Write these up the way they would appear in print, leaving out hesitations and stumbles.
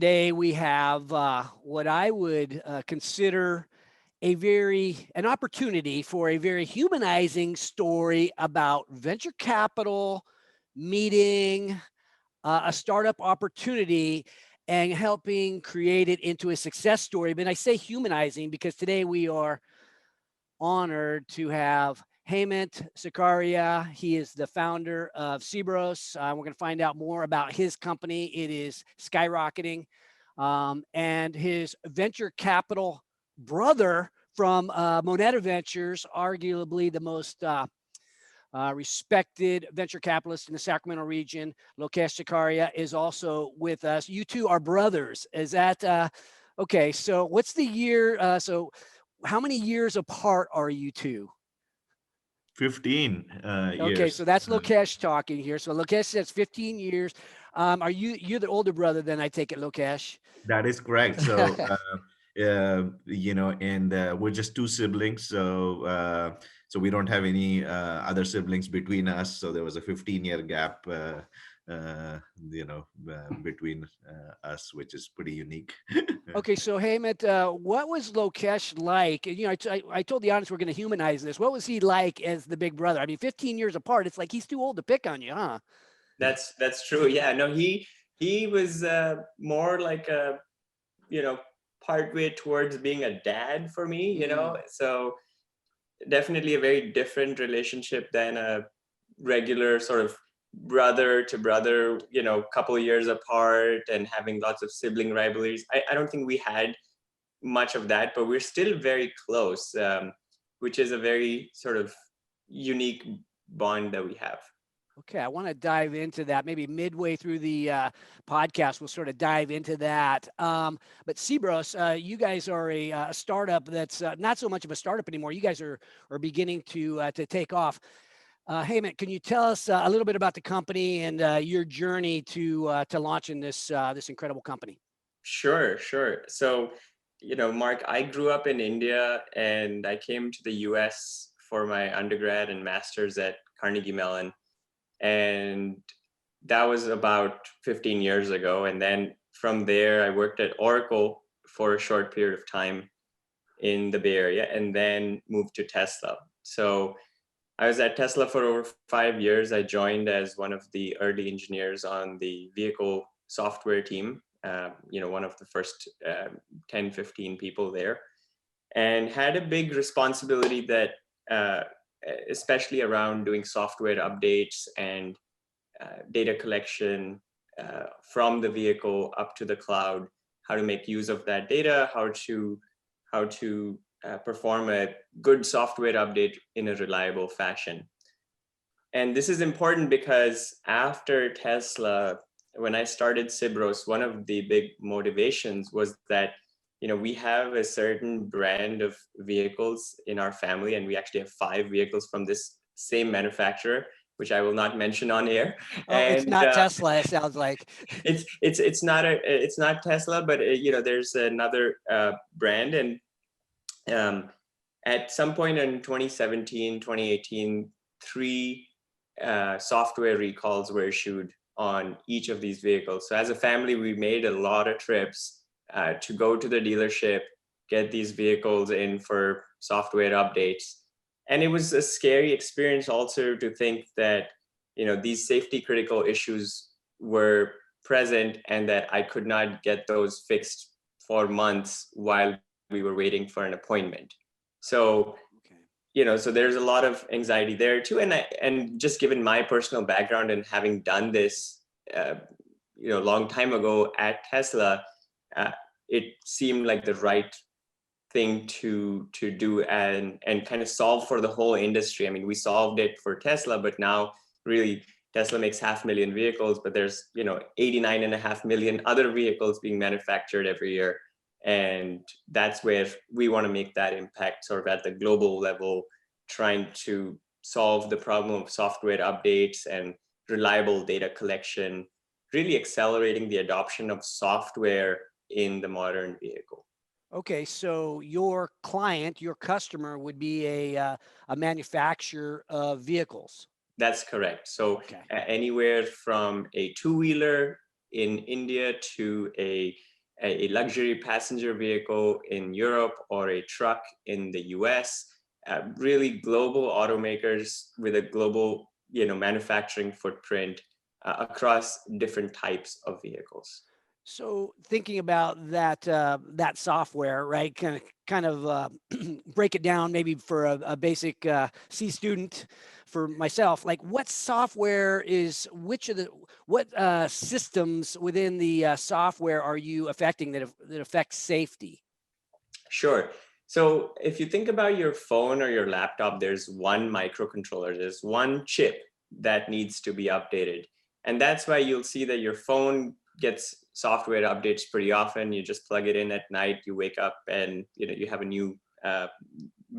today we have what I would consider an opportunity for a very humanizing story about venture capital meeting a startup opportunity and helping create it into a success story. But I say humanizing because today we are honored to have Hemant Sikaria. He is the founder of Sibros. We're going to find out more about his company. It is skyrocketing. And his venture capital brother from Moneta Ventures, arguably the most respected venture capitalist in the Sacramento region, Lokesh Sikaria, is also with us. You two are brothers. Is that okay? So what's the year? So how many years apart are you two? 15 Okay, years. so that's Lokesh talking here. So Lokesh says 15 years. Are you're the older brother then, I take it, Lokesh? That is correct. So, and we're just two siblings. So we don't have any other siblings between us. So there was a 15-year gap, between us, which is pretty unique. Okay, so Hemant, what was Lokesh like? You know, I told the audience we're going to humanize this. What was he like as the big brother? I mean, 15 years apart, it's like he's too old to pick on you, huh? That's true. Yeah, no, he was more like a, partway towards being a dad for me, So definitely a very different relationship than a regular sort of brother to brother, couple of years apart and having lots of sibling rivalries. I don't think we had much of that, but we're still very close, which is a very sort of unique bond that we have. Okay, I want to dive into that. Maybe midway through the podcast, we'll sort of dive into that. But Sibros, you guys are a startup that's not so much of a startup anymore. You guys are beginning to take off. Hemant, can you tell us a little bit about the company and your journey to launching this incredible company? Sure. So, Mark, I grew up in India and I came to the US for my undergrad and master's at Carnegie Mellon. And that was about 15 years ago. And then from there, I worked at Oracle for a short period of time in the Bay Area and then moved to Tesla. So I was at Tesla for over 5 years. I joined as one of the early engineers on the vehicle software team, one of the first 10, 15 people there, and had a big responsibility that especially around doing software updates and data collection from the vehicle up to the cloud, how to make use of that data, how to perform a good software update in a reliable fashion. And this is important because after Tesla, when I started Sibros, one of the big motivations was that we have a certain brand of vehicles in our family, and we actually have 5 vehicles from this same manufacturer, which I will not mention on air. Oh, and, it's not Tesla. It sounds like it's not Tesla, but there's another brand, and at some point in 2017, 2018, 3 software recalls were issued on each of these vehicles. So as a family, we made a lot of trips to go to the dealership, get these vehicles in for software updates. And it was a scary experience also to think that, these safety critical issues were present and that I could not get those fixed for months while we were waiting for an appointment. So, so there's a lot of anxiety there too. And just given my personal background and having done this, long time ago at Tesla, it seemed like the right thing to do and kind of solve for the whole industry. I mean, we solved it for Tesla, but now really Tesla makes 500,000 vehicles, but there's 89.5 million other vehicles being manufactured every year. And that's where we want to make that impact sort of at the global level, trying to solve the problem of software updates and reliable data collection, really accelerating the adoption of software in the modern vehicle. Okay, so your client, your customer would be a manufacturer of vehicles. That's correct. So anywhere from a 2-wheeler in India to a a luxury passenger vehicle in Europe or a truck in the US. Really global automakers with a global, manufacturing footprint across different types of vehicles. So thinking about that software, right? Kind of break it down maybe for a basic C student, for myself. Like, what software is what systems within the software are you affecting that affects safety? Sure. So if you think about your phone or your laptop, there's one microcontroller, there's one chip that needs to be updated. And that's why you'll see that your phone gets software updates pretty often. You just plug it in at night, you wake up and you have a new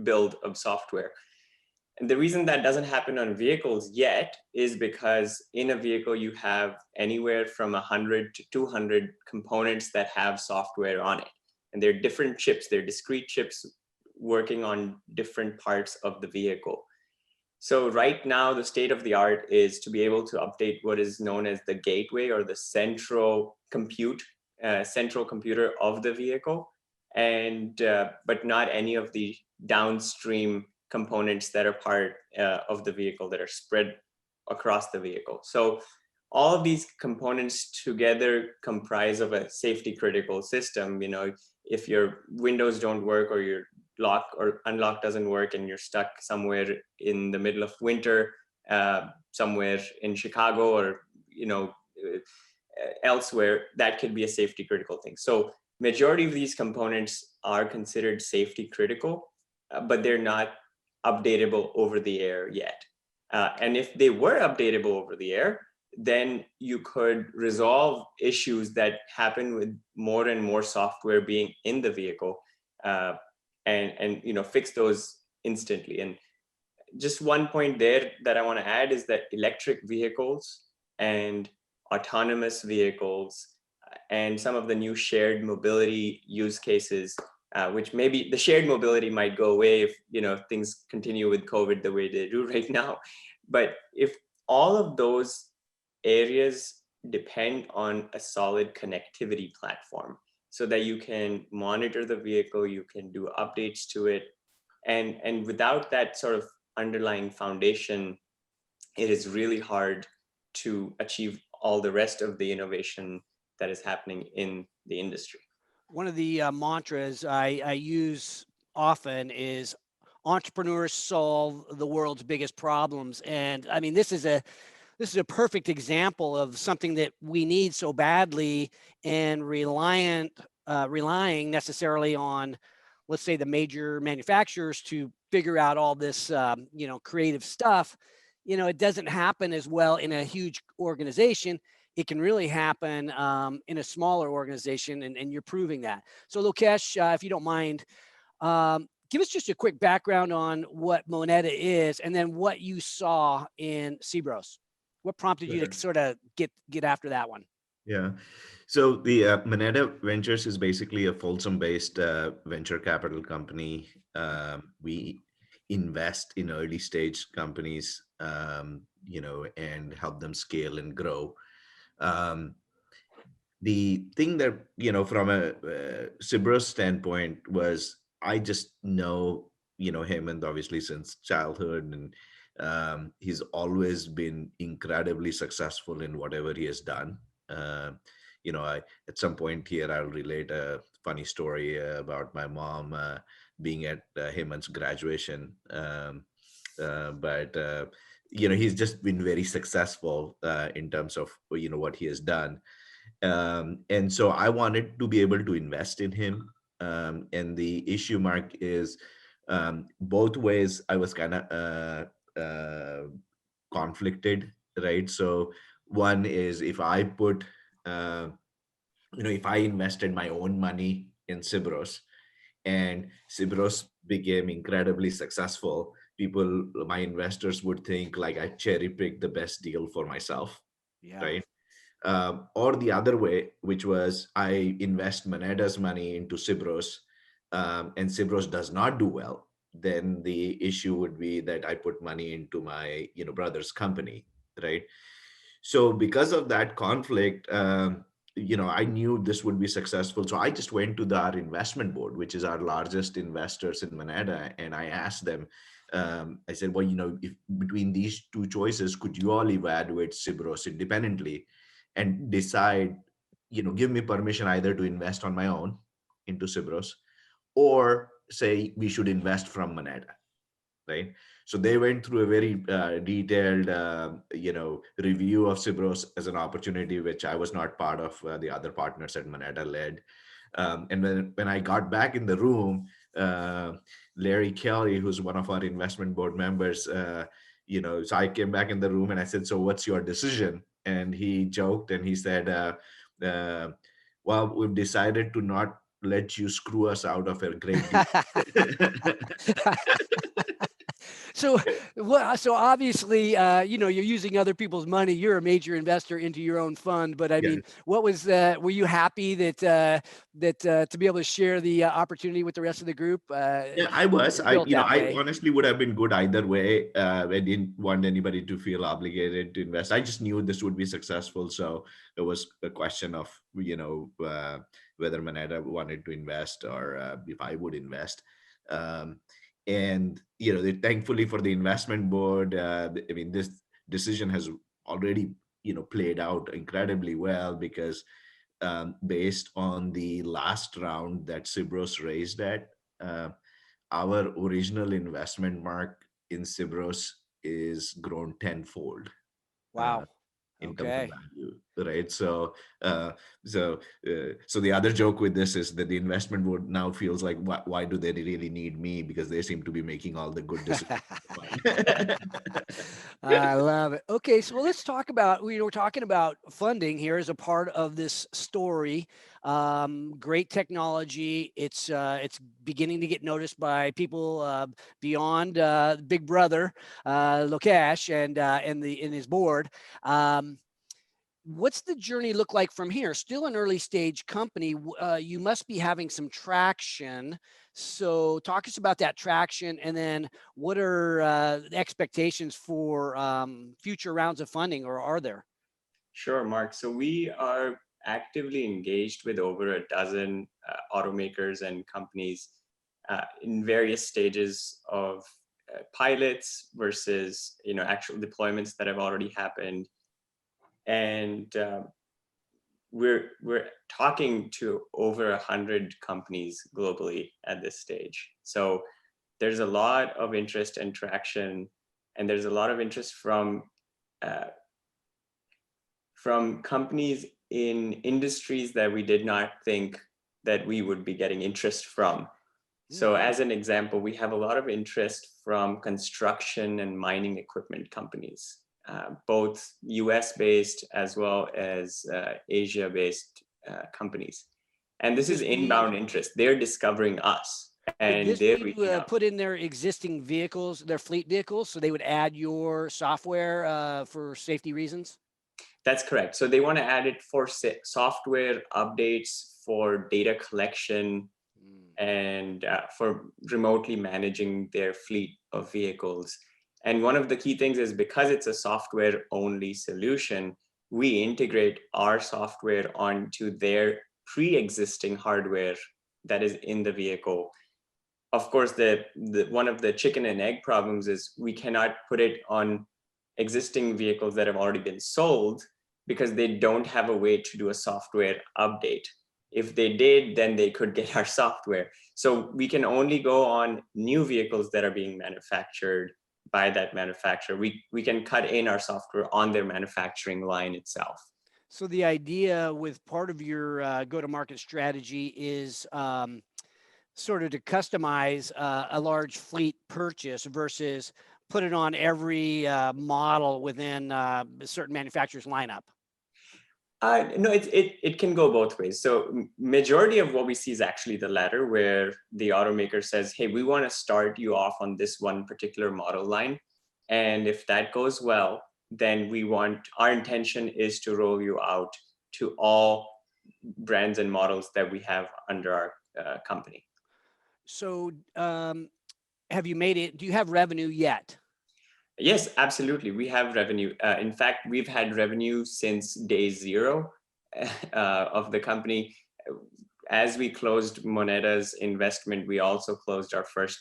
build of software. And the reason that doesn't happen on vehicles yet is because in a vehicle, you have anywhere from 100 to 200 components that have software on it. And they're different chips, they're discrete chips working on different parts of the vehicle. So right now, the state of the art is to be able to update what is known as the gateway or the central computer of the vehicle, and but not any of the downstream components that are part of the vehicle that are spread across the vehicle. So all of these components together comprise of a safety critical system. If your windows don't work or your lock or unlock doesn't work and you're stuck somewhere in the middle of winter, somewhere in Chicago or elsewhere, that could be a safety critical thing. So majority of these components are considered safety critical, but they're not updatable over the air yet. And if they were updatable over the air, then you could resolve issues that happen with more and more software being in the vehicle, and fix those instantly. And just one point there that I want to add is that electric vehicles and autonomous vehicles and some of the new shared mobility use cases, which maybe the shared mobility might go away if things continue with COVID the way they do right now. But if all of those areas depend on a solid connectivity platform so that you can monitor the vehicle, you can do updates to it, and without that sort of underlying foundation, it is really hard to achieve all the rest of the innovation that is happening in the industry. One of the mantras I use often is entrepreneurs solve the world's biggest problems. And I mean, this is a perfect example of something that we need so badly, and relying necessarily on, let's say, the major manufacturers to figure out all this, creative stuff. It doesn't happen as well in a huge organization. It can really happen in a smaller organization, and you're proving that. So Lokesh, if you don't mind, give us just a quick background on what Moneta is, and then what you saw in Sibros. What prompted you to sort of get after that one? Yeah. So the Moneta Ventures is basically a Folsom-based venture capital company. We invest in early stage companies, and help them scale and grow. The thing that, from a Sibros standpoint was, I just know, Hemant obviously since childhood, and he's always been incredibly successful in whatever he has done. At some point here, I'll relate a funny story about my mom being at Hemant's graduation. But he's just been very successful in terms of what he has done. And so I wanted to be able to invest in him. And the issue mark is, both ways I was kind of conflicted, right? So one is, if I put, if I invested my own money in Sibros and Sibros became incredibly successful, my investors would think like I cherry picked the best deal for myself, right? Or the other way, which was I invest Moneta's money into Sibros, and Sibros does not do well, then the issue would be that I put money into my brother's company, right? So because of that conflict, I knew this would be successful. So I just went to our investment board, which is our largest investors in Moneta. And I asked them, I said, well, if between these two choices, could you all evaluate Sibros independently and decide, give me permission either to invest on my own into Sibros or say we should invest from Moneta, right? So they went through a very detailed, review of Sibros as an opportunity, which I was not part of. The other partners at Moneta led. And when I got back in the room, uh, Larry Kelly, who's one of our investment board members, so I came back in the room and I said, "So what's your decision?" And he joked and he said, uh, "Well, we've decided to not let you screw us out of a great deal." So, well, so obviously, you're using other people's money. You're a major investor into your own fund, but I Yeah. mean, what was were you happy that to be able to share the opportunity with the rest of the group? Yeah, I was. It felt that I way. honestly would have been good either way. I didn't want anybody to feel obligated to invest. I just knew this would be successful, so it was a question of whether Moneta wanted to invest or if I would invest. Um, and thankfully for the investment board, I mean, this decision has already played out incredibly well because based on the last round that Sibros raised at. Our original investment mark in Sibros is grown tenfold uh, Wow. in terms of Okay. value, right? So the other joke with this is that the investment board now feels like, why do they really need me? Because they seem to be making all the good decisions. I love it. Okay, so let's talk about, we're talking about funding here as a part of this story. Great technology. It's beginning to get noticed by people beyond Big Brother, Lokesh, and his board. What's the journey look like from here? Still an early stage company. You must be having some traction. So talk us about that traction, and then what are the expectations for future rounds of funding, or are there? Sure, Mark. So we are actively engaged with over a dozen automakers and companies in various stages of pilots versus actual deployments that have already happened, and we're talking to over 100 companies globally at this stage. So there's a lot of interest and traction, and there's a lot of interest uh, from companies in industries that we did not think that we would be getting interest from. So as an example, we have a lot of interest from construction and mining equipment companies, both US based as well as Asia based companies. And this is inbound interest. They're discovering us Would and this they're be reaching out. put in their existing vehicles, their fleet vehicles, so they would add your software for safety reasons? That's correct. So they want to add it for software updates, for data collection, and for remotely managing their fleet of vehicles. And one of the key things is because it's a software only solution, we integrate our software onto their pre-existing hardware that is in the vehicle. Of course, the one of the chicken and egg problems is we cannot put it on existing vehicles that have already been sold because they don't have a way to do a software update. If they did, then they could get our software. So we can only go on new vehicles that are being manufactured by that manufacturer. We can cut in our software on their manufacturing line itself. So the idea with part of your go-to-market strategy is sort of to customize a large fleet purchase versus put it on every model within a certain manufacturer's lineup. No, it can go both ways. So majority of what we see is actually the latter, where the automaker says, hey, we want to start you off on this one particular model line. And if that goes well, then our intention is to roll you out to all brands and models that we have under our company. So have you made it? Do you have revenue yet? Yes, absolutely. We have revenue. In fact, we've had revenue since day zero. of the company. As we closed Moneta's investment, we also closed our first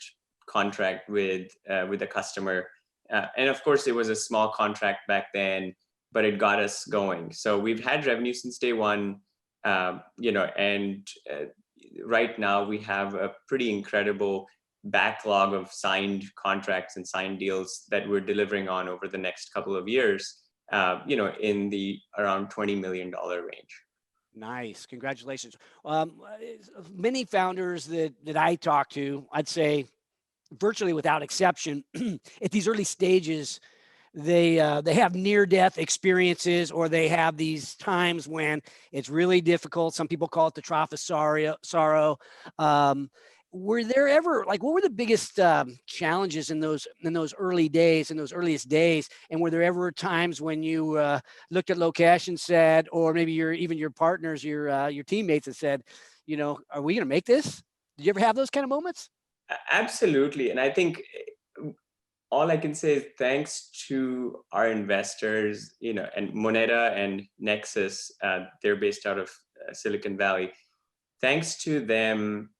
contract with a customer. And of course, it was a small contract back then, but it got us going. So we've had revenue since day one, and right now we have a pretty incredible backlog of signed contracts and signed deals that we're delivering on over the next couple of years, in the around $20 million range. Nice. Congratulations. Many founders that I talk to, I'd say virtually without exception, at these early stages, they have near-death experiences, or they have these times when it's really difficult. Some people call it the trough of sorrow. Were there ever, like, what were the biggest challenges in those early days, in those earliest days? And were there ever times when you looked at Lokesh and said, or maybe even your partners, your teammates, and said, are we going to make this? Did you ever have those kind of moments? Absolutely. And I think all I can say is thanks to our investors, and Moneta and Nexus, they're based out of Silicon Valley. Thanks to them,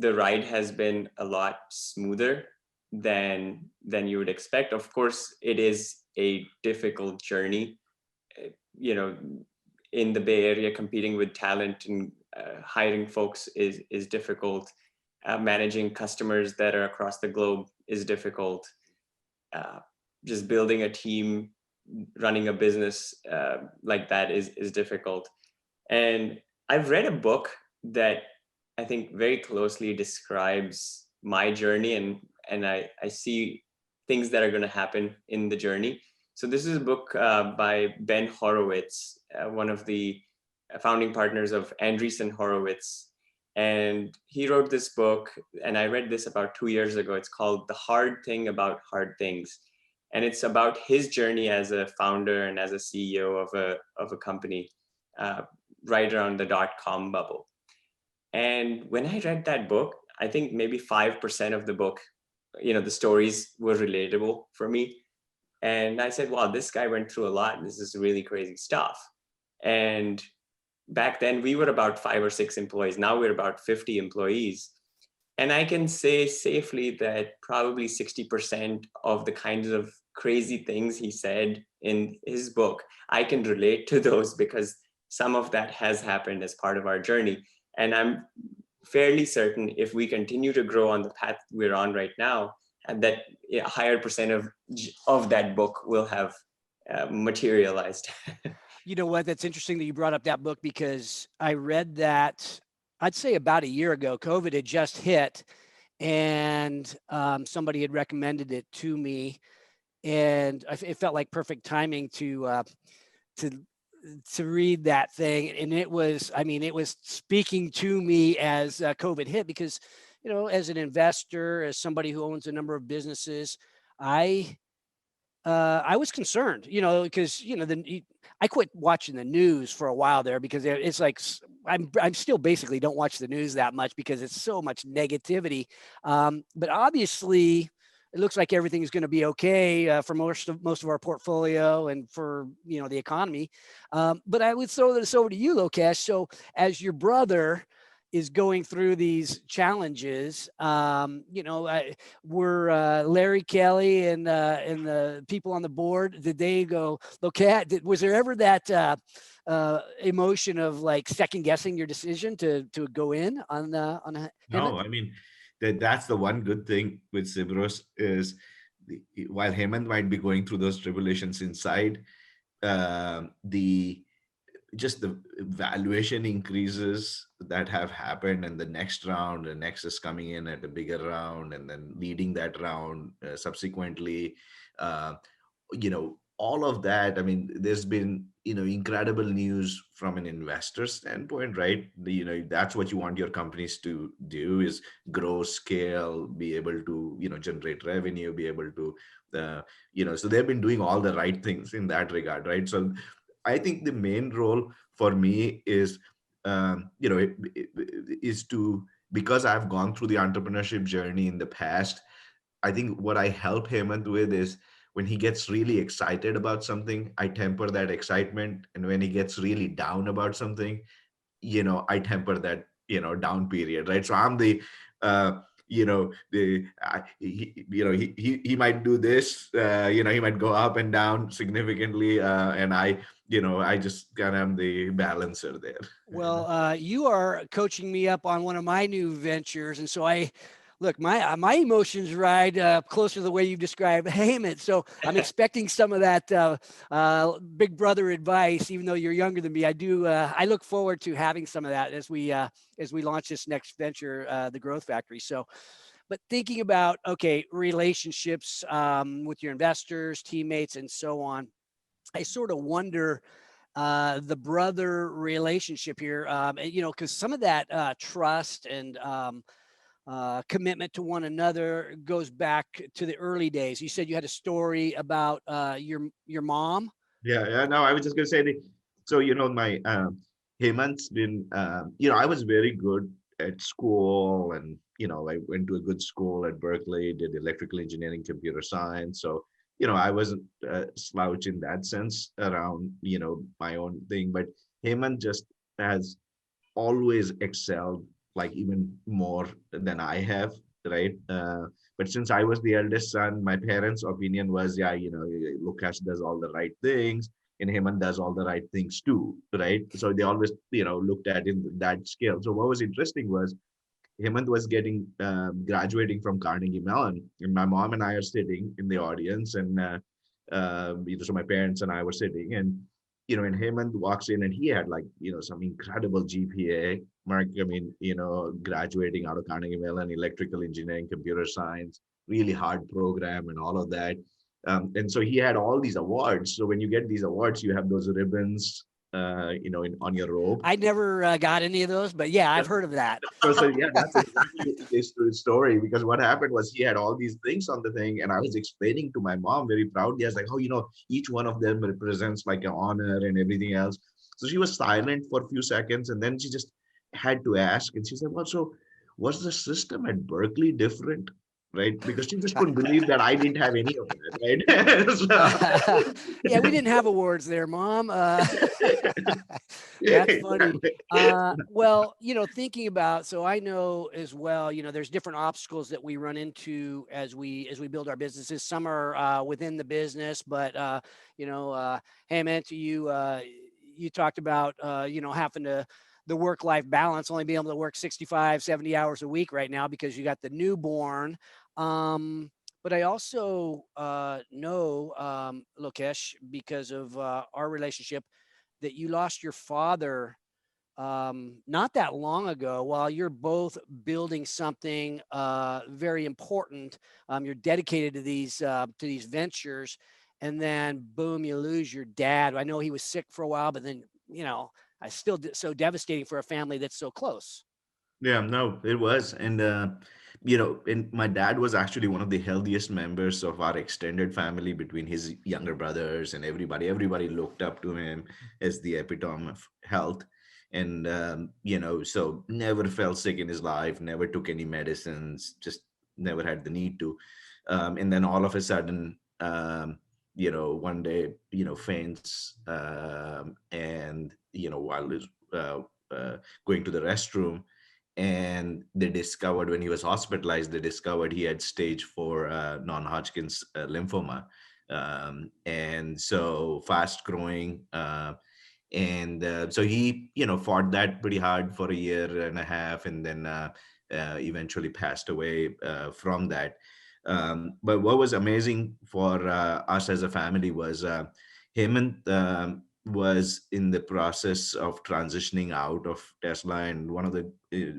the ride has been a lot smoother than you would expect. Of course, it is a difficult journey, in the Bay Area. Competing with talent and hiring folks is difficult. Managing customers that are across the globe is difficult. Just building a team, running a business like that is difficult. And I've read a book that I think very closely describes my journey, and I see things that are going to happen in the journey. So this is a book by Ben Horowitz, one of the founding partners of Andreessen Horowitz. And he wrote this book, and I read this about 2 years ago. It's called The Hard Thing About Hard Things. And it's about his journey as a founder and as a CEO of a company right around the dot-com bubble. And when I read that book, I think maybe 5% of the book, the stories were relatable for me. And I said, wow, this guy went through a lot. And this is really crazy stuff. And back then we were about 5 or 6 employees. Now we're about 50 employees. And I can say safely that probably 60% of the kinds of crazy things he said in his book, I can relate to those, because some of that has happened as part of our journey. And I'm fairly certain if we continue to grow on the path we're on right now, and that a higher percent of that book will have materialized. You know what? That's interesting that you brought up that book, because I read that, I'd say about a year ago. COVID had just hit, and somebody had recommended it to me, and it felt like perfect timing to read that thing. And it was speaking to me as COVID hit, because, as an investor, as somebody who owns a number of businesses, I was concerned, because, I quit watching the news for a while there, because it's like, I'm still basically don't watch the news that much because it's so much negativity. But obviously it looks like everything's going to be okay for most of our portfolio and for, the economy. But I would throw this over to you, Lokesh. So as your brother is going through these challenges, were Larry Kelly and the people on the board, did they go, Lokesh, was there ever that emotion of like second guessing your decision to go in on Hemant? No, I mean, that's the one good thing with Sibros is while Hemant might be going through those tribulations inside, the valuation increases that have happened, and the next round, the next is coming in at a bigger round, and then leading that round subsequently, all of that. I mean, there's been, incredible news from an investor standpoint, right? That's what you want your companies to do, is grow, scale, be able to, generate revenue, be able to, so they've been doing all the right things in that regard, right? So I think the main role for me is, is to, because I've gone through the entrepreneurship journey in the past, I think what I help Hemant with is when he gets really excited about something, I temper that excitement. And when he gets really down about something, I temper that, down period, right? So I'm the, he might do this, he might go up and down significantly. And I just kind of am the balancer there. Well, you are coaching me up on one of my new ventures, and so look, my emotions ride closer to the way you describe Heyman. So I'm expecting some of that big brother advice, even though you're younger than me. I do. I look forward to having some of that as we launch this next venture, the Growth Factory. So, but thinking about relationships with your investors, teammates, and so on, I sort of wonder the brother relationship here, because some of that trust and commitment to one another goes back to the early days. You said you had a story about your mom. Yeah. No, I was just gonna say so my Hemant's been I was very good at school, and I went to a good school at Berkeley, did electrical engineering, computer science. So I wasn't slouch in that sense around my own thing, but Hemant just has always excelled, like even more than I have, right? But since I was the eldest son, my parents' opinion was, yeah, Lokesh does all the right things, and Hemant does all the right things too, right? So they always, looked at in that scale. So what was interesting was Hemant was getting graduating from Carnegie Mellon, and my mom and I are sitting in the audience, and so my parents and I were sitting, and and Hemant walks in, and he had like some incredible GPA. Mark, I mean, graduating out of Carnegie Mellon, electrical engineering, computer science, really hard program, and all of that. And so he had all these awards. So when you get these awards, you have those ribbons, on your robe. I never got any of those, but yeah, I've heard of that. So yeah, that's exactly this story, because what happened was he had all these things on the thing, and I was explaining to my mom very proudly. I was like, oh, each one of them represents like an honor and everything else. So she was silent for a few seconds, and then she just had to ask, and she said, well, so was the system at Berkeley different? Right, because she just couldn't believe that I didn't have any of that, right? Yeah, we didn't have awards there, Mom. That's funny. Well, thinking about, so I know as well, there's different obstacles that we run into as we build our businesses. Some are within the business, but Hemant, you talked about having to the work-life balance, only being able to work 65, 70 hours a week right now because you got the newborn. But I also know, Lokesh, because of our relationship, that you lost your father not that long ago while you're both building something very important. You're dedicated to these ventures, and then boom, you lose your dad. I know he was sick for a while, but then I still so devastating for a family that's so close. Yeah, no, it was. And, and my dad was actually one of the healthiest members of our extended family between his younger brothers and everybody. Everybody looked up to him as the epitome of health. And, so never felt sick in his life, never took any medicines, just never had the need to. And then all of a sudden, one day, faints, and, while he's going to the restroom, and they discovered when he was hospitalized, they discovered he had stage 4 non-Hodgkin's lymphoma, and so fast growing, and so he fought that pretty hard for a year and a half, and then eventually passed away from that. But what was amazing for us as a family was Hemant was in the process of transitioning out of Tesla. And one of the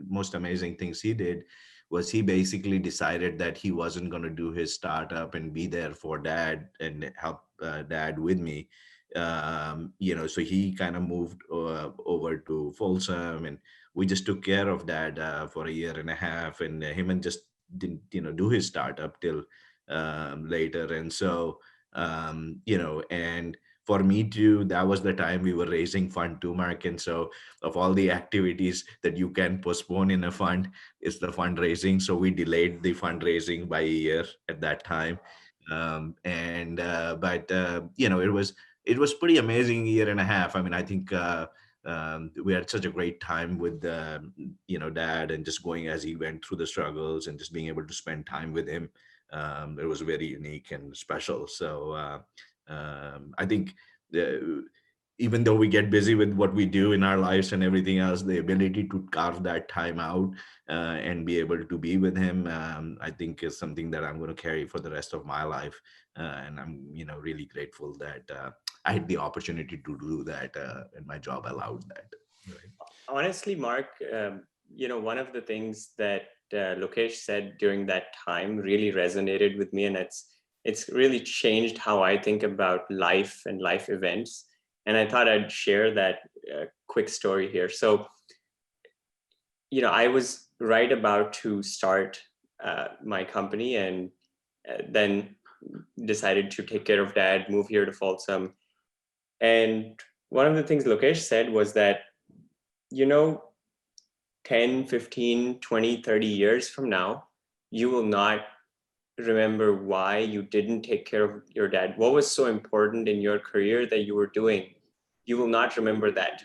most amazing things he did was he basically decided that he wasn't going to do his startup and be there for dad and help dad with me. So he kind of moved over to Folsom, and we just took care of dad for a year and a half, and him and just didn't, do his startup till later. And so, and for me too, that was the time we were raising fund too, Mark. And so of all the activities that you can postpone in a fund is the fundraising. So we delayed the fundraising by a year at that time. But it was pretty amazing year and a half. I mean, I think we had such a great time with dad, and just going as he went through the struggles, and just being able to spend time with him. It was very unique and special. So I think even though we get busy with what we do in our lives and everything else, the ability to carve that time out and be able to be with him, I think is something that I'm going to carry for the rest of my life. And I'm, really grateful that I had the opportunity to do that, and my job allowed that. Right. Honestly, Mark, one of the things that Lokesh said during that time really resonated with me, and it's really changed how I think about life and life events. And I thought I'd share that quick story here. So, I was right about to start my company, and then decided to take care of dad, move here to Folsom. And one of the things Lokesh said was that, 10, 15, 20, 30 years from now, you will not remember why you didn't take care of your dad. What was so important in your career that you were doing? You will not remember that.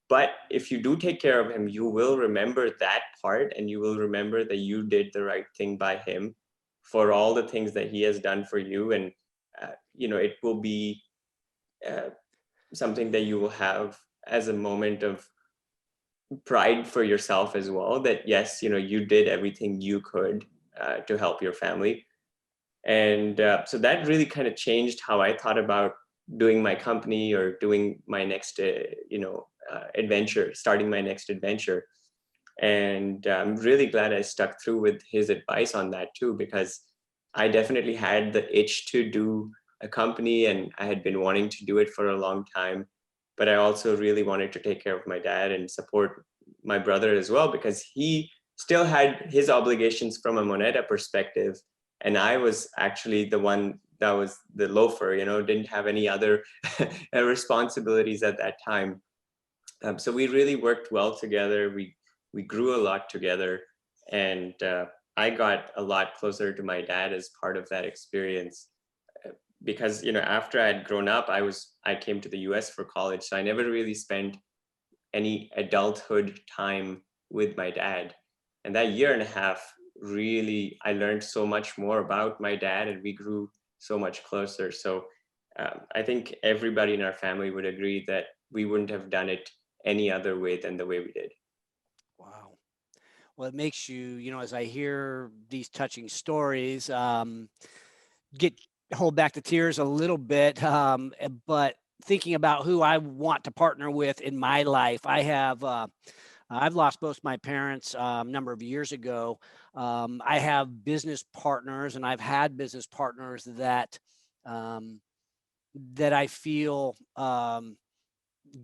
But if you do take care of him, you will remember that part, and you will remember that you did the right thing by him for all the things that he has done for you. And, it will be something that you will have as a moment of pride for yourself as well, that yes, you did everything you could to help your family. And so that really kind of changed how I thought about doing my company, or doing my next, adventure, starting my next adventure. And I'm really glad I stuck through with his advice on that too, because I definitely had the itch to do a company, and I had been wanting to do it for a long time. But I also really wanted to take care of my dad and support my brother as well, because he still had his obligations from a Moneta perspective. And I was actually the one that was the loafer, didn't have any other responsibilities at that time. So we really worked well together. We grew a lot together, and I got a lot closer to my dad as part of that experience. Because after I had grown up, I came to the US for college, so I never really spent any adulthood time with my dad. And that year and a half, really, I learned so much more about my dad, and we grew so much closer. So I think everybody in our family would agree that we wouldn't have done it any other way than the way we did. Wow. Well, it makes you, as I hear these touching stories, hold back the tears a little bit. But thinking about who I want to partner with in my life, I've lost both my parents a number of years ago. I have business partners, and I've had business partners that I feel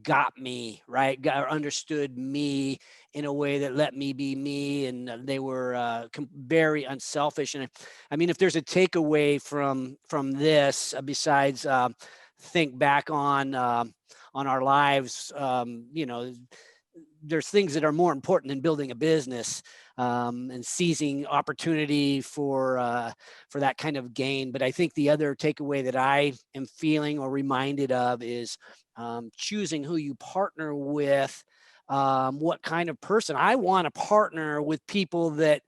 got me right, understood me in a way that let me be me, and they were very unselfish. And I mean, if there's a takeaway from this, besides think back on our lives, there's things that are more important than building a business and seizing opportunity for that kind of gain. But I think the other takeaway that I am feeling or reminded of is choosing who you partner with. What kind of person I want to partner with, people that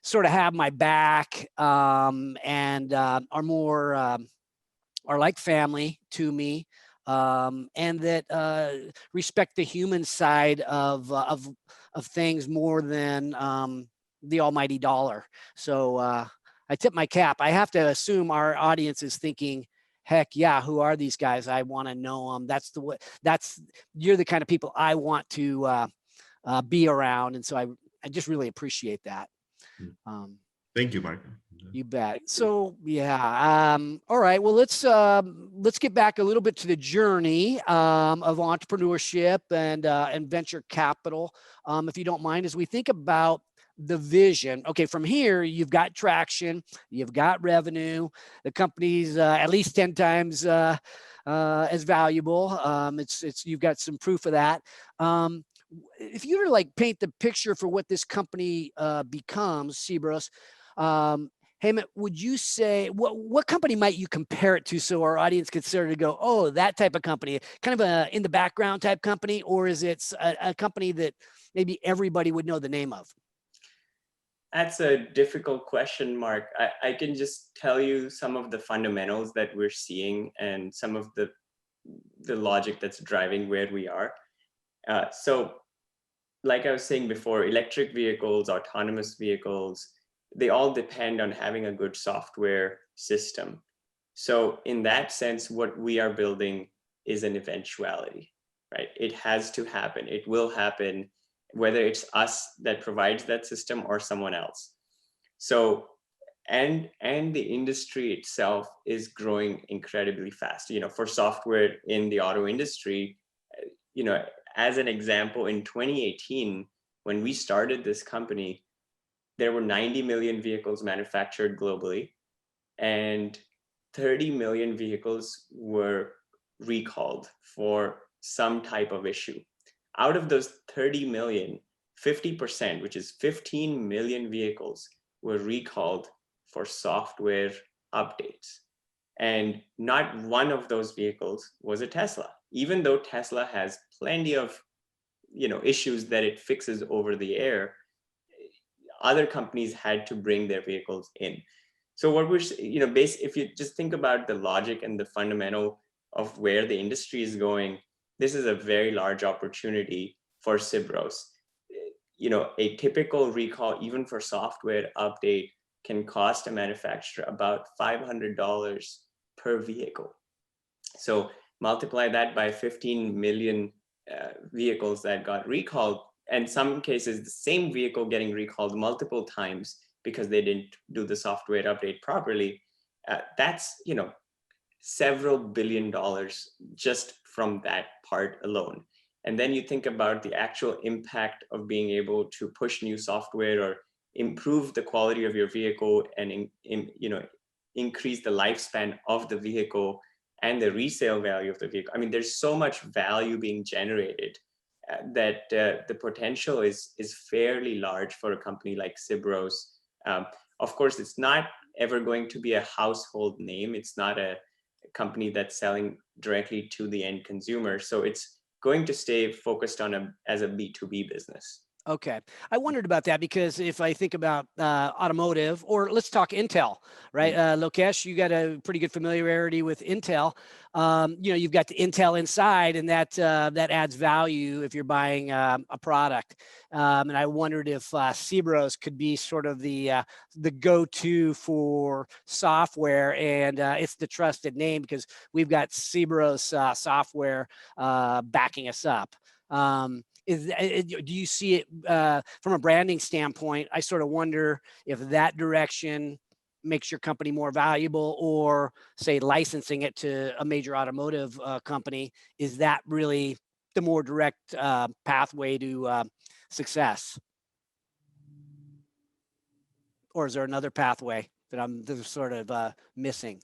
sort of have my back and are more are like family to me. And that respect the human side of things more than the almighty dollar. So I tip my cap. I have to assume our audience is thinking, heck yeah, who are these guys? I want to know them. You're the kind of people I want to be around. And so I just really appreciate that. Thank you, Mark. You bet. So yeah. All right. Well, let's get back a little bit to the journey of entrepreneurship and venture capital, if you don't mind, as we think about the vision. Okay, from here you've got traction, you've got revenue, the company's at least 10 times as valuable. It's you've got some proof of that. If you were to paint the picture for what this company becomes, Sibros, Hemant, would you say what company might you compare it to so our audience could sort of go, oh, that type of company, kind of a in the background type company, or is it a company that maybe everybody would know the name of? That's a difficult question, Mark. I can just tell you some of the fundamentals that we're seeing and some of the logic that's driving where we are. So like I was saying before, electric vehicles, autonomous vehicles, they all depend on having a good software system. So in that sense, what we are building is an eventuality, right? It has to happen. It will happen, whether it's us that provides that system or someone else. So, and the industry itself is growing incredibly fast. You know, for software in the auto industry, you know, as an example, in 2018, when we started this company, there were 90 million vehicles manufactured globally, and 30 million vehicles were recalled for some type of issue. Out of those 30 million, 50%, which is 15 million vehicles, were recalled for software updates. And not one of those vehicles was a Tesla, even though Tesla has plenty of, you know, issues that it fixes over the air. Other companies had to bring their vehicles in. So what we're, you know, if you just think about the logic and the fundamental of where the industry is going, this is a very large opportunity for Sibros. You know, a typical recall, even for software update, can cost a manufacturer about $500 per vehicle. So multiply that by 15 million vehicles that got recalled, and some cases the same vehicle getting recalled multiple times because they didn't do the software update properly. That's, you know, several $billion just from that part alone. And then you think about the actual impact of being able to push new software or improve the quality of your vehicle and you know, increase the lifespan of the vehicle and the resale value of the vehicle. I mean, there's so much value being generated that the potential is fairly large for a company like Sibros. Of course, it's not ever going to be a household name. It's not a company that's selling directly to the end consumer. So it's going to stay focused on as a B2B business. Okay. I wondered about that because if I think about automotive, or let's talk Intel, right? Lokesh, you got a pretty good familiarity with Intel. You know, you've got the Intel inside, and that adds value if you're buying a product. And I wondered if Sibros could be sort of the go-to for software, and it's the trusted name because we've got Sibros software backing us up. Do you see it from a branding standpoint? I sort of wonder if that direction makes your company more valuable, or say licensing it to a major automotive company. Is that really the more direct pathway to success? Or is there another pathway that I'm sort of missing?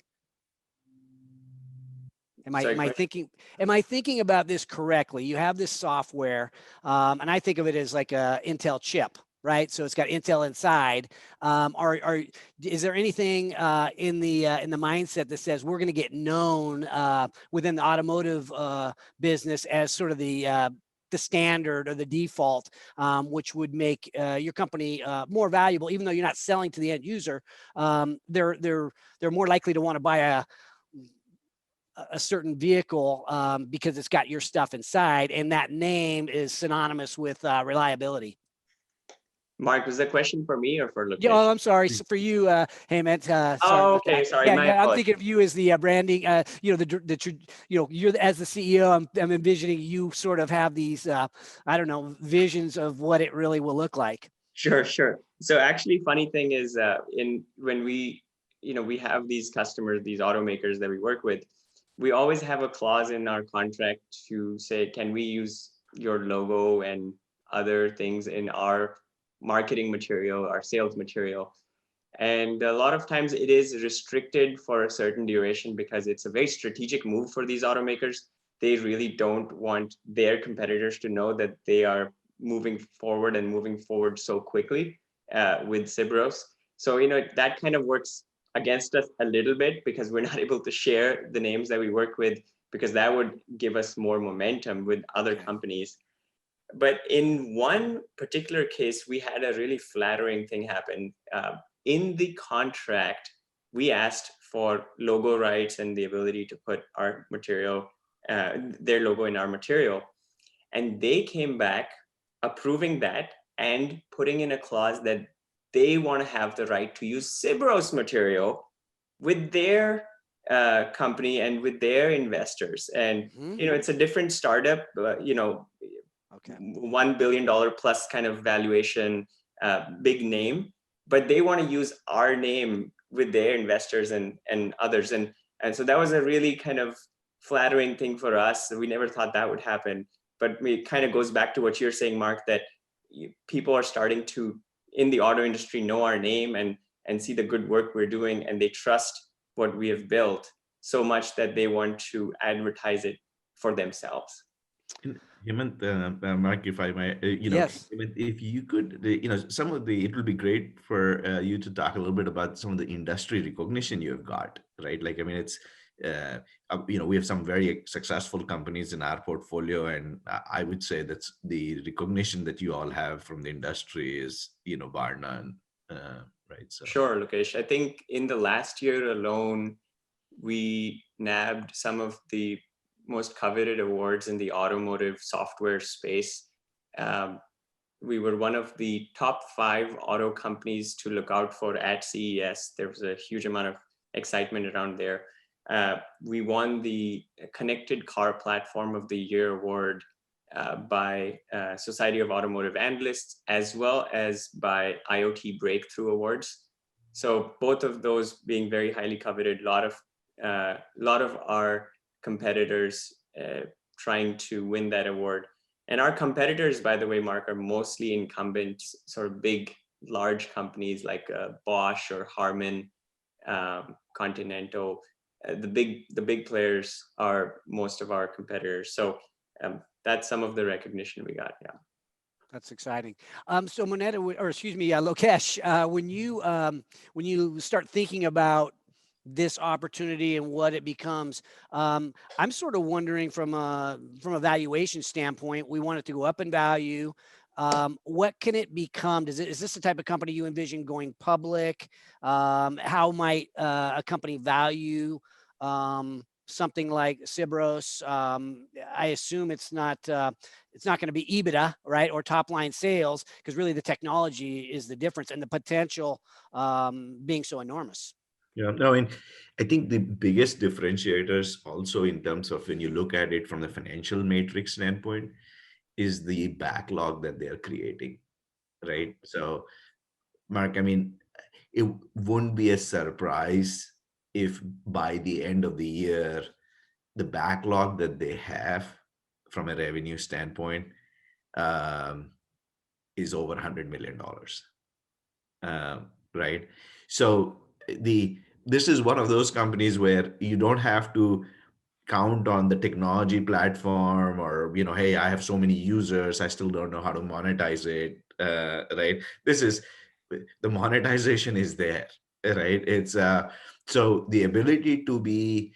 Am I thinking about this correctly? You have this software, and I think of it as like a Intel chip, right? So it's got Intel inside. Is there anything in the mindset that says we're going to get known within the automotive business as sort of the standard or the default, which would make your company more valuable, even though you're not selling to the end user? They're more likely to want to buy a certain vehicle because it's got your stuff inside, and that name is synonymous with reliability. Mark, was that question for me or for Lokesh? Yeah, oh, I'm sorry. So for you, Hemant. Oh, okay. Sorry. Yeah, I'm thinking of you as the branding. You know, you're as the CEO. I'm envisioning you sort of have these, I don't know, visions of what it really will look like. Sure. So actually, funny thing is, when we, you know, we have these customers, these automakers that we work with, we always have a clause in our contract to say, can we use your logo and other things in our marketing material, our sales material? And a lot of times it is restricted for a certain duration because it's a very strategic move for these automakers. They really don't want their competitors to know that they are moving forward so quickly with Sibros. So, that kind of works against us a little bit because we're not able to share the names that we work with, because that would give us more momentum with other companies. But in one particular case, we had a really flattering thing happen. In the contract, we asked for logo rights and the ability to put our material, their logo in our material. And they came back approving that and putting in a clause that they want to have the right to use Sibros material with their company and with their investors. And, it's a different startup, $1 billion plus kind of valuation, big name, but they want to use our name with their investors and others. And so that was a really kind of flattering thing for us. We never thought that would happen. But it kind of goes back to what you're saying, Mark, that people are starting to, in the auto industry, know our name and see the good work we're doing, and they trust what we have built so much that they want to advertise it for themselves. Hemant, Mark, if I might, Yes. Hemant, if you could, it will be great for you to talk a little bit about some of the industry recognition you have got, right? Like, I mean, it's, we have some very successful companies in our portfolio, and I would say that's the recognition that you all have from the industry is, bar none, right? So. Sure, Lokesh. I think in the last year alone, we nabbed some of the most coveted awards in the automotive software space. We were one of the top 5 auto companies to look out for at CES. There was a huge amount of excitement around there. We won the Connected Car Platform of the Year award by Society of Automotive Analysts, as well as by IoT Breakthrough Awards. So both of those being very highly coveted. A lot of our competitors trying to win that award. And our competitors, by the way, Mark, are mostly incumbents, sort of big, large companies like Bosch or Harman, Continental. The big players are most of our competitors. So that's some of the recognition we got. Yeah. That's exciting. So Moneta, Lokesh, when you start thinking about this opportunity and what it becomes, I'm sort of wondering from a valuation standpoint, we want it to go up in value. What can it become? Is this the type of company you envision going public? How might a company value something like Sibros? I assume it's not going to be EBITDA, right, or top line sales, because really the technology is the difference, and the potential being so enormous. Yeah, no, and I think the biggest differentiators also in terms of when you look at it from the financial matrix standpoint is the backlog that they're creating, right? So, Mark, I mean, it wouldn't be a surprise if by the end of the year, the backlog that they have from a revenue standpoint is over $100 million, right? So this is one of those companies where you don't have to count on the technology platform or, hey, I have so many users, I still don't know how to monetize it, right? The monetization is there, right? It's so the ability to be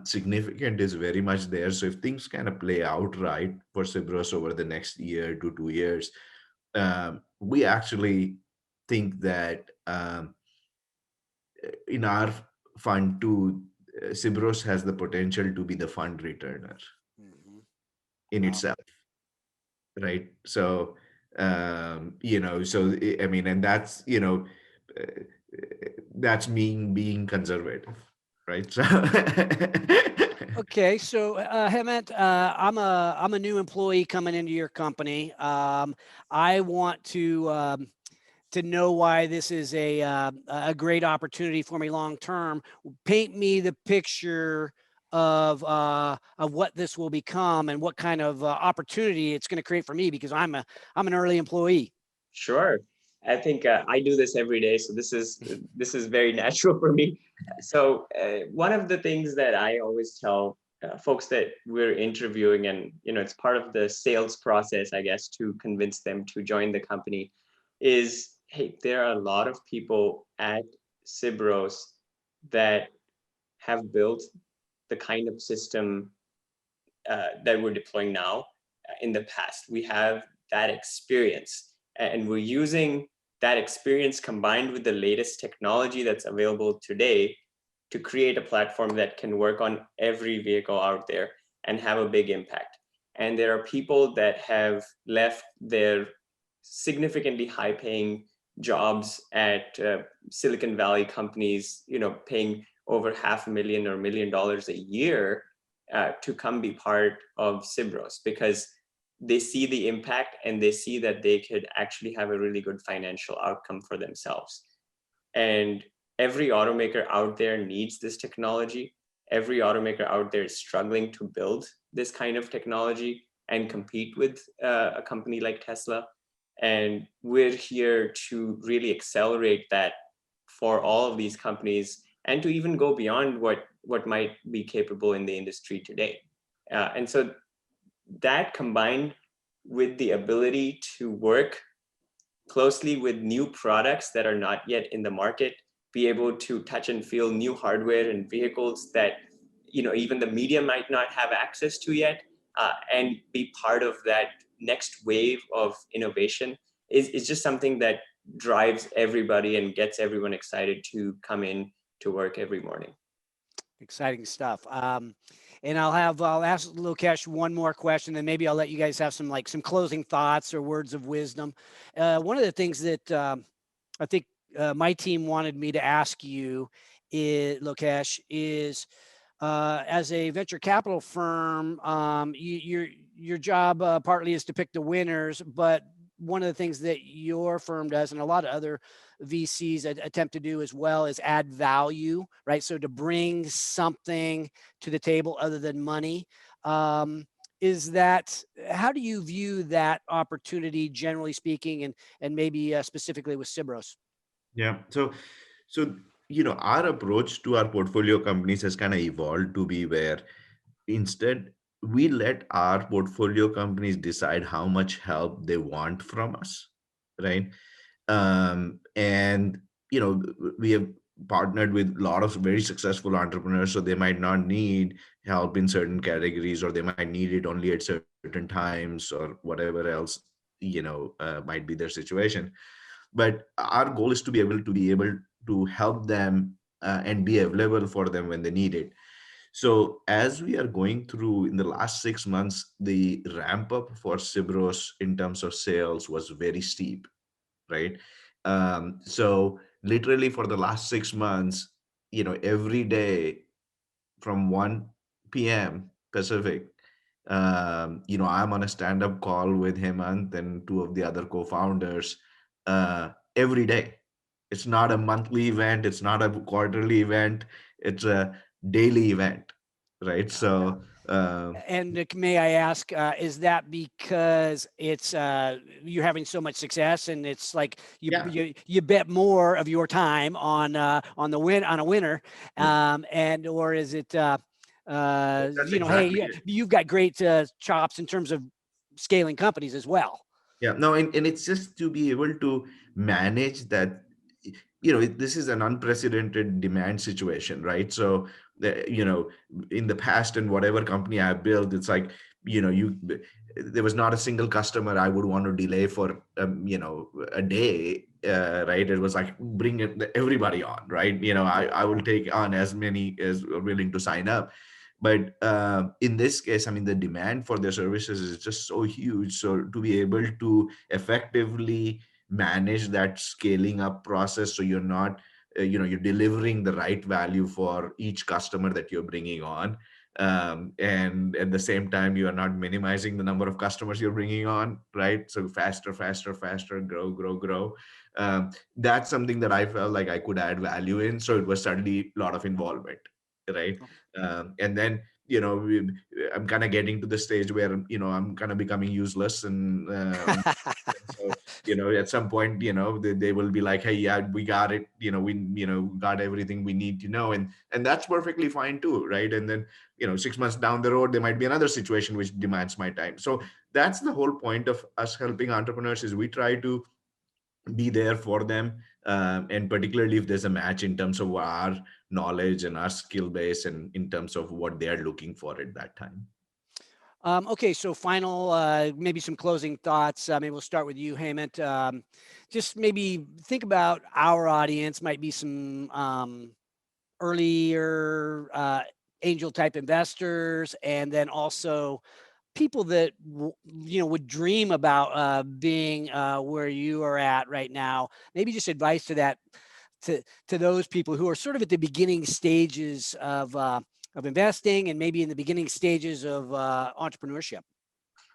significant is very much there. So if things kind of play out right for Sibros over the next year to 2 years, we actually think that in our fund too, Sibros has the potential to be the fund returner in itself, right? So, so I mean, and that's that's being conservative, right? So. Okay, so Hemant, I'm a new employee coming into your company. I want to know why this is a great opportunity for me long term. Paint me the picture of what this will become and what kind of opportunity it's going to create for me, because I'm an early employee. Sure. I think I do this every day, so this is very natural for me. So one of the things that I always tell folks that we're interviewing, and it's part of the sales process, I guess, to convince them to join the company, is, hey, there are a lot of people at Sibros that have built the kind of system that we're deploying now in the past. We have that experience, and we're using that experience combined with the latest technology that's available today to create a platform that can work on every vehicle out there and have a big impact. And there are people that have left their significantly high paying jobs at Silicon Valley companies, paying over $500,000 or $1 million a year to come be part of Sibros, because they see the impact and they see that they could actually have a really good financial outcome for themselves. And every automaker out there needs this technology. Every automaker out there is struggling to build this kind of technology and compete with a company like Tesla. And we're here to really accelerate that for all of these companies, and to even go beyond what might be capable in the industry today. And so that, combined with the ability to work closely with new products that are not yet in the market, be able to touch and feel new hardware and vehicles that even the media might not have access to yet, and be part of that next wave of innovation is just something that drives everybody and gets everyone excited to come in to work every morning. Exciting stuff. And I'll ask Lokesh one more question, and maybe I'll let you guys have some closing thoughts or words of wisdom. One of the things that I think my team wanted me to ask you, Lokesh, is as a venture capital firm, your job partly is to pick the winners, but one of the things that your firm does, and a lot of other VCs attempt to do as well, is add value, right? So to bring something to the table other than money. How do you view that opportunity, generally speaking, and maybe specifically with Sibros? Yeah. So our approach to our portfolio companies has kind of evolved to be where instead we let our portfolio companies decide how much help they want from us, right? And we have partnered with a lot of very successful entrepreneurs, so they might not need help in certain categories, or they might need it only at certain times, or whatever else might be their situation. But our goal is to be able to help them and be available for them when they need it. So as we are going through in the last 6 months, the ramp up for Sibros in terms of sales was very steep, right? So literally for the last 6 months, every day from 1 p.m. Pacific, I'm on a stand-up call with Hemant and two of the other co-founders every day. It's not a monthly event. It's not a quarterly event. It's a daily event, right? So, And may I ask, is that because it's you're having so much success, and it's like yeah, you bet more of your time on a winner, and or is it that's hey, exactly it. you've got great chops in terms of scaling companies as well. Yeah, no, and it's just to be able to manage that. This is an unprecedented demand situation, right? So, in the past, in whatever company I built, it's like, there was not a single customer I would want to delay for, a day, right? It was like, bring everybody on, right? I will take on as many as are willing to sign up. But in this case, I mean, the demand for their services is just so huge. So to be able to effectively manage that scaling up process, so you're not, you're delivering the right value for each customer that you're bringing on. And at the same time, you are not minimizing the number of customers you're bringing on, right? So faster, grow. That's something that I felt like I could add value in. So it was certainly a lot of involvement, right? And then I'm kind of getting to the stage where I'm kind of becoming useless, and so at some point they will be like, hey, yeah, we got it, we got everything we need to know, and that's perfectly fine too, right? And then 6 months down the road there might be another situation which demands my time. So that's the whole point of us helping entrepreneurs, is we try to be there for them, and particularly if there's a match in terms of our knowledge and our skill base and in terms of what they are looking for at that time. Okay, so final, maybe some closing thoughts. Maybe we'll start with you, Hemant. Just maybe think about our audience, might be some earlier angel type investors, and then also people that would dream about being where you are at right now. Maybe just advice to that to those people who are sort of at the beginning stages of investing and maybe in the beginning stages of entrepreneurship.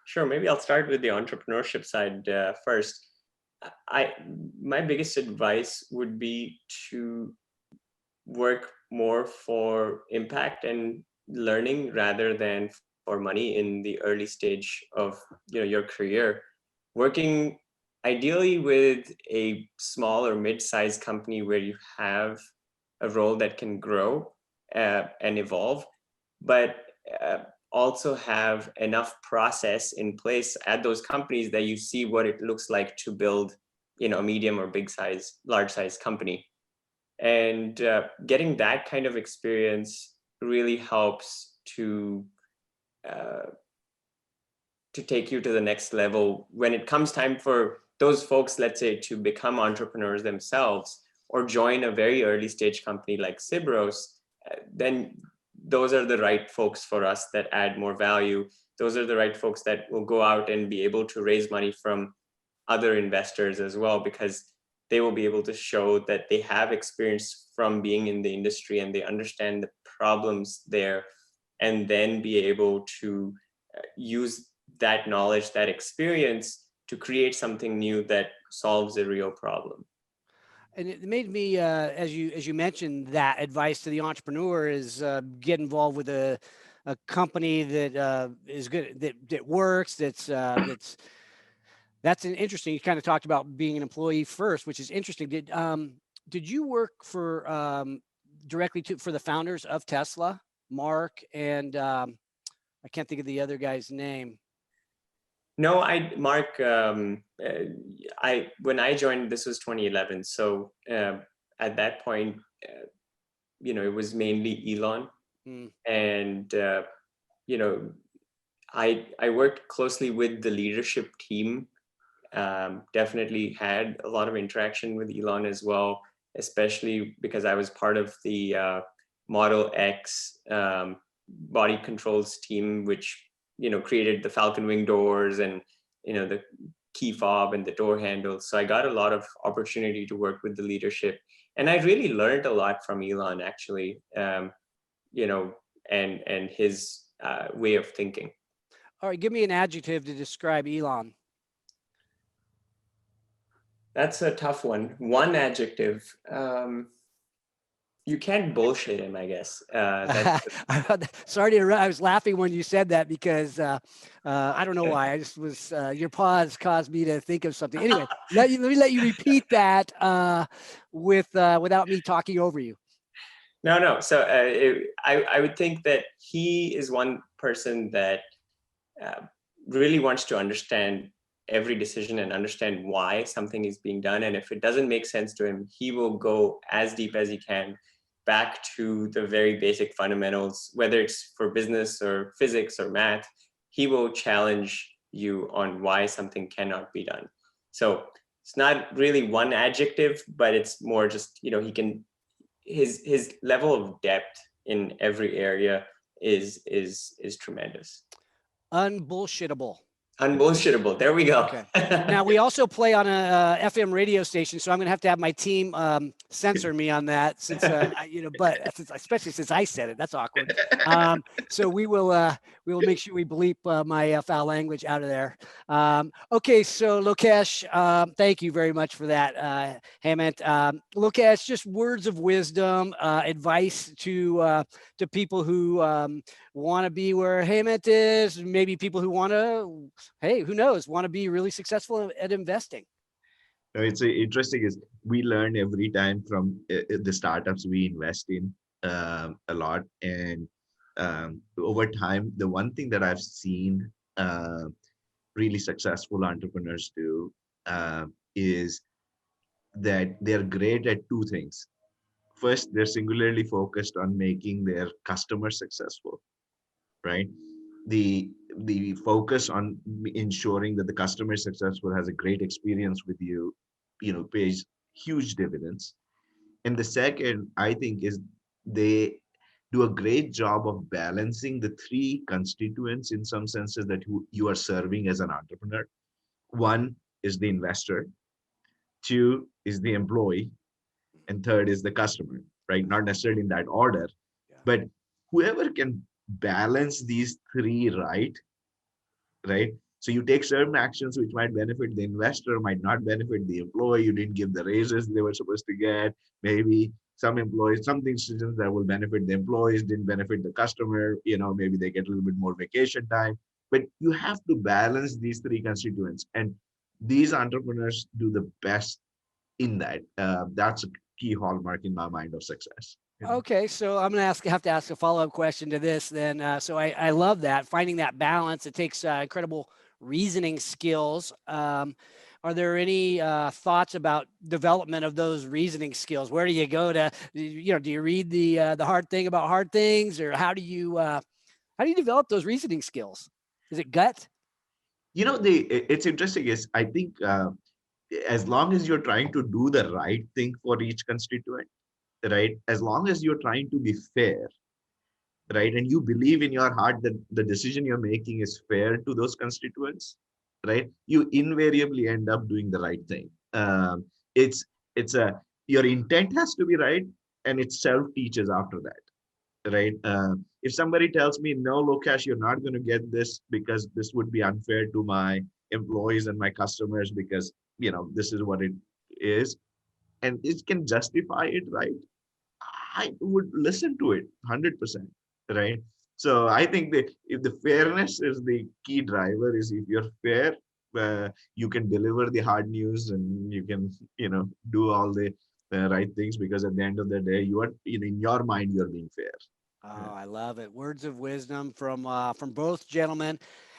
Sure, maybe I'll start with the entrepreneurship side first. My biggest advice would be to work more for impact and learning rather than for money in the early stage of your career. Working ideally with a small or mid-sized company where you have a role that can grow and evolve, but also have enough process in place at those companies that you see what it looks like to build a medium or big size, large size company. And getting that kind of experience really helps to take you to the next level when it comes time for those folks, let's say, to become entrepreneurs themselves or join a very early stage company like Sibros. Then those are the right folks for us that add more value. Those are the right folks that will go out and be able to raise money from other investors as well, because they will be able to show that they have experience from being in the industry and they understand the problems there, and then be able to use that knowledge, that experience to create something new that solves a real problem. And it made me, as you mentioned, that advice to the entrepreneur is get involved with a company that is good, that works, that's an interesting. You kind of talked about being an employee first, which is interesting. Did you work for directly for the founders of Tesla, Mark, and I can't think of the other guy's name. No, Mark, when I joined, this was 2011. So at that point, it was mainly Elon. And, I worked closely with the leadership team. Definitely had a lot of interaction with Elon as well, especially because I was part of the Model X body controls team, which created the Falcon Wing doors and the key fob and the door handles. So I got a lot of opportunity to work with the leadership, and I really learned a lot from Elon, actually, and his way of thinking. All right, give me an adjective to describe Elon. That's a tough one. One adjective. You can't bullshit him, I guess. Sorry to interrupt. I was laughing when you said that because I don't know why. I just was your pause caused me to think of something. Anyway, let me let you repeat that without me talking over you. No. So I would think that he is one person that really wants to understand every decision and understand why something is being done. And if it doesn't make sense to him, he will go as deep as he can back to the very basic fundamentals, whether it's for business or physics or math. He will challenge you on why something cannot be done. So it's not really one adjective, but it's more just, his level of depth in every area is tremendous. Unbullshittable. Unbullshittable. There we go. Okay. Now we also play on a FM radio station, so I'm going to have my team censor me on that, since but especially since I said it, that's awkward. So we will make sure we bleep my foul language out of there. Okay, so Lokesh, thank you very much for that, Hemant. Lokesh, just words of wisdom, advice to people who want to be where Hemant is, maybe people who want to, hey, who knows, want to be really successful at investing. It's interesting is we learn every time from the startups we invest in a lot. And over time, the one thing that I've seen really successful entrepreneurs do is that they're great at two things. First, they're singularly focused on making their customers successful, right? The focus on ensuring that the customer is successful, has a great experience with you, pays huge dividends. And the second, I think, is they do a great job of balancing the three constituents in some senses that you are serving as an entrepreneur. One is the investor, two is the employee, and third is the customer, right? Not necessarily in that order, Yeah. but whoever can balance these three right? So you take certain actions which might benefit the investor, might not benefit the employee. You didn't give the raises they were supposed to get. Maybe some employees, some decisions that will benefit the employees didn't benefit the customer. Maybe they get a little bit more vacation time. But you have to balance these three constituents. And these entrepreneurs do the best in that. That's a key hallmark in my mind of success. Okay, so I'm gonna have to ask a follow-up question to this then. So I love that, finding that balance. It takes incredible reasoning skills. Are there any thoughts about development of those reasoning skills? Where do you go to, do you read the hard thing about hard things, or how do you develop those reasoning skills? Is it gut? It's interesting is I think as long as you're trying to do the right thing for each constituent, right? As long as you're trying to be fair, right? And you believe in your heart that the decision you're making is fair to those constituents, right? You invariably end up doing the right thing. It's a your intent has to be right, and it self teaches after that, right? If somebody tells me, no, Lokesh, you're not going to get this because this would be unfair to my employees and my customers because this is what it is, and it can justify it, right? I would listen to it 100%, right? So I think that if the fairness is the key driver, is if you're fair, you can deliver the hard news and you can, do all the right things, because at the end of the day, you are, in your mind, you're being fair. Oh, I love it. Words of wisdom from both gentlemen.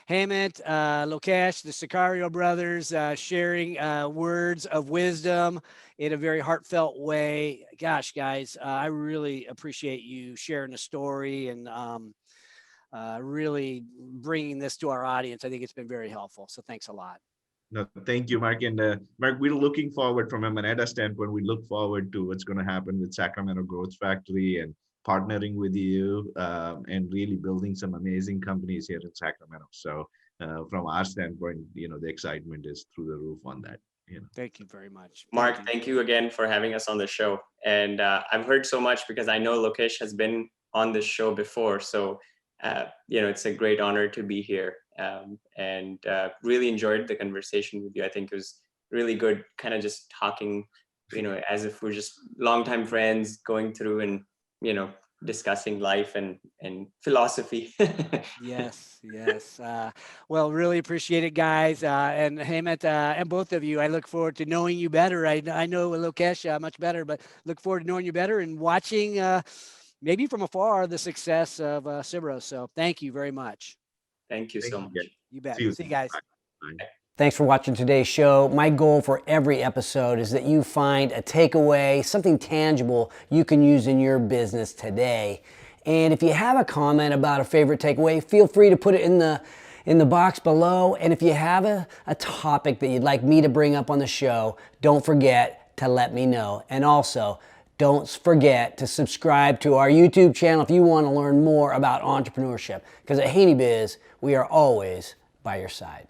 Hemant, Lokesh, the Sikaria brothers, sharing words of wisdom in a very heartfelt way. Gosh, guys, I really appreciate you sharing the story and really bringing this to our audience. I think it's been very helpful. So thanks a lot. No, thank you, Mark. And Mark, we're looking forward from a Moneta standpoint. We look forward to what's going to happen with Sacramento Growth Factory and partnering with you and really building some amazing companies here in Sacramento. So from our standpoint, the excitement is through the roof on that. Thank you very much. Mark, thank you again for having us on the show. And I've heard so much because I know Lokesh has been on this show before. So, it's a great honor to be here and really enjoyed the conversation with you. I think it was really good kind of just talking, as if we're just longtime friends going through and, discussing life and philosophy. Yes. Well, really appreciate it, guys. And Hemant, and both of you, I look forward to knowing you better. I know Lokesh much better, but look forward to knowing you better and watching maybe from afar the success of Sibros. So thank you very much. Thank you so much. You bet. See you guys. Bye. Thanks for watching today's show. My goal for every episode is that you find a takeaway, something tangible you can use in your business today. And if you have a comment about a favorite takeaway, feel free to put it in the box below. And if you have a topic that you'd like me to bring up on the show, don't forget to let me know. And also, don't forget to subscribe to our YouTube channel if you want to learn more about entrepreneurship. Because at Haney Biz, we are always by your side.